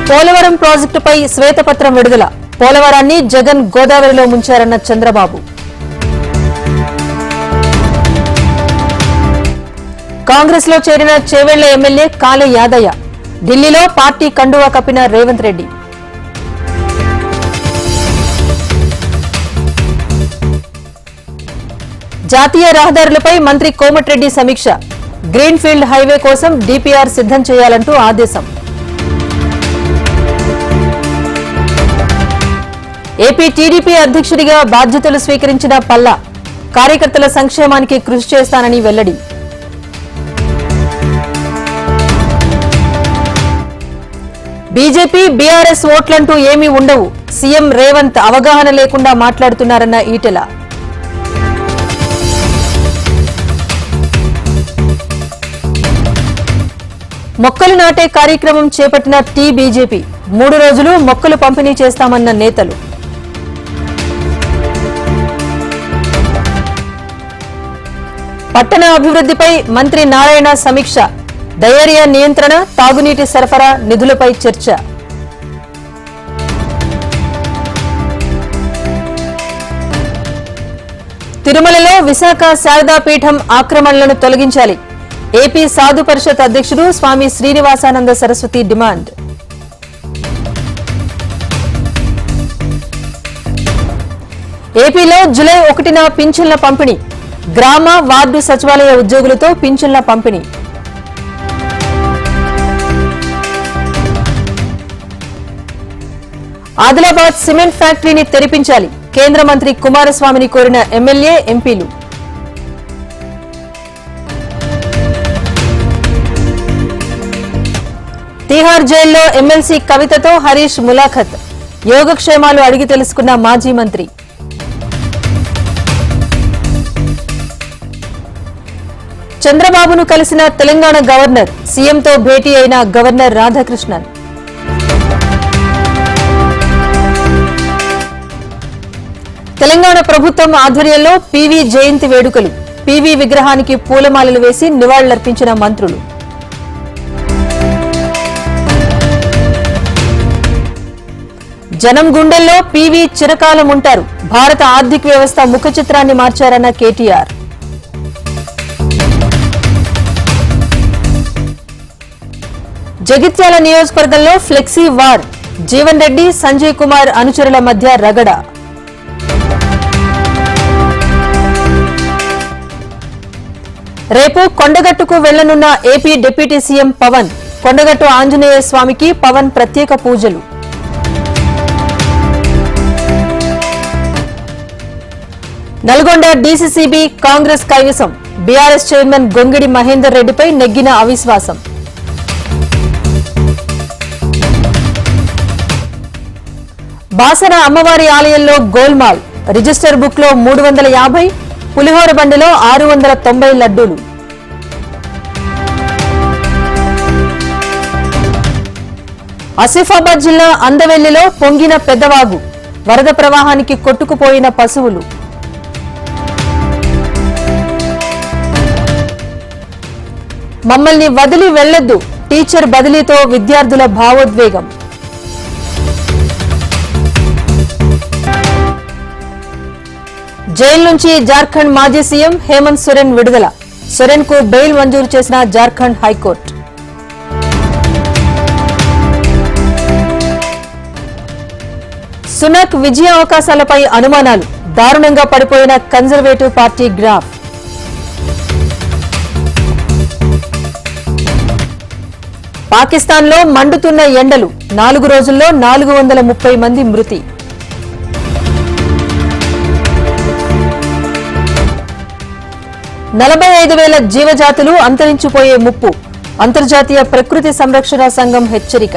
పోలవరం ప్రాజెక్టుపై శ్వేతపత్రం విడుదల. పోలవరాన్ని జగన్ గోదావరిలో ముంచారన్న చంద్రబాబు. కాంగ్రెస్ లో చేరిన చేవెళ్ల ఎమ్మెల్యే కాళే యాదయ్య. ఢిల్లీలో పార్టీ కండువా కప్పిన రేవంత్ రెడ్డి. జాతీయ రహదారులపై మంత్రి కోమటిరెడ్డి సమీక్ష. గ్రీన్ ఫీల్డ్ హైవే కోసం డీపీఆర్ సిద్ధం చేయాలంటూ ఆదేశం. ఏపీ టీడీపీ అధ్యక్షుడిగా బాధ్యతలు స్వీకరించిన పల్లా. కార్యకర్తల సంక్షేమానికి కృషి చేస్తానని వెల్లడి. బీజేపీ బీఆర్ఎస్ ఓట్లంటూ ఏమీ ఉండవు. సీఎం రేవంత్ అవగాహన లేకుండా మాట్లాడుతున్నారన్న ఈటెల. మొక్కలు నాటే కార్యక్రమం చేపట్టిన బీజేపీ. 3 రోజులు మొక్కలు పంపిణీ చేస్తామన్న నేతలు. పట్టణ అభివృద్ధిపై మంత్రి నారాయణ సమీక్ష. డయేరియా నియంత్రణ, తాగునీటి సరఫరా, నిధులపై చర్చ. తిరుమలలో విశాఖ శారదా పీఠం ఆక్రమణలను తొలగించాలి. ఏపీ సాధు పరిషత్ అధ్యక్షుడు స్వామి శ్రీనివాసానంద సరస్వతి డిమాండ్. ఏపీలో జూలై 1న పింఛన్ల పంపిణీ. గ్రామ, వార్డు సచివాలయ ఉద్యోగులతో పింఛన్ల పంపిణీ. ఆదిలాబాద్ సిమెంట్ ఫ్యాక్టరీని తెరిపించాలి. కేంద్ర మంత్రి కుమారస్వామిని కోరిన ఎమ్మెల్యే, ఎంపీలు. తిహార్ జైల్లో ఎమ్మెల్సీ కవితతో హరీష్ ములాఖత్. యోగక్షేమాలు అడిగి తెలుసుకున్న మాజీ మంత్రి. చంద్రబాబును కలిసిన తెలంగాణ గవర్నర్. సీఎంతో భేటీ అయిన గవర్నర్ రాధాకృష్ణన్. తెలంగాణ ప్రభుత్వం ఆధ్వర్యంలో పీవీ జయంతి వేడుకలు. పీవీ విగ్రహానికి పూలమాలలు వేసి నివాళులర్పించిన మంత్రులు. జనం గుండెల్లో పీవీ చిరకాలం ఉంటారు. భారత ఆర్థిక వ్యవస్థ ముఖ చిత్రాన్ని మార్చారన్న కేటీఆర్. జగిత్యాల నియోజకవర్గంలో ఫ్లెక్సీ వార్. జీవన్ రెడ్డి, సంజయ్ కుమార్ అనుచరుల మధ్య రగడ. రేపు కొండగట్టుకు వెళ్లనున్న AP deputy CM Pawan. Kondagattu Anjaneya స్వామికి పవన్ ప్రత్యేక పూజలు. నల్గొండ డీసీసీబీ కాంగ్రెస్ కైవసం. బీఆర్ఎస్ చైర్మన్ గొంగిడి మహేందర్ రెడ్డిపై నెగ్గిన అవిశ్వాసం. బాసర అమ్మవారి ఆలయంలో గోల్మాల్. రిజిస్టర్ బుక్ లో 350, పులిహోర బండిలో 690 లడ్డూలు. ఆసిఫాబాద్ జిల్లా అందవెల్లిలో పొంగిన పెద్దవాగు. వరద ప్రవాహానికి కొట్టుకుపోయిన పశువులు. మమ్మల్ని వదిలి వెళ్లొద్దు. టీచర్ బదిలీతో విద్యార్థుల భావోద్వేగం. జైలు నుంచి జార్ఖండ్ మాజీ సీఎం హేమంత్ సోరెన్ విడుదల. సోరెన్ కు బెయిల్ మంజూరు చేసిన జార్ఖండ్ హైకోర్టు. సునక్ విజయ అవకాశాలపై అనుమానాలు. దారుణంగా పడిపోయిన కన్జర్వేటివ్ పార్టీ గ్రాఫ్. పాకిస్తాన్లో మండుతున్న ఎండలు. 4 రోజుల్లో 430 మంది మృతి. $45,000 జీవజాతులు అంతరించిపోయే ముప్పు. అంతర్జాతీయ ప్రకృతి సంరక్షణ సంఘం హెచ్చరిక.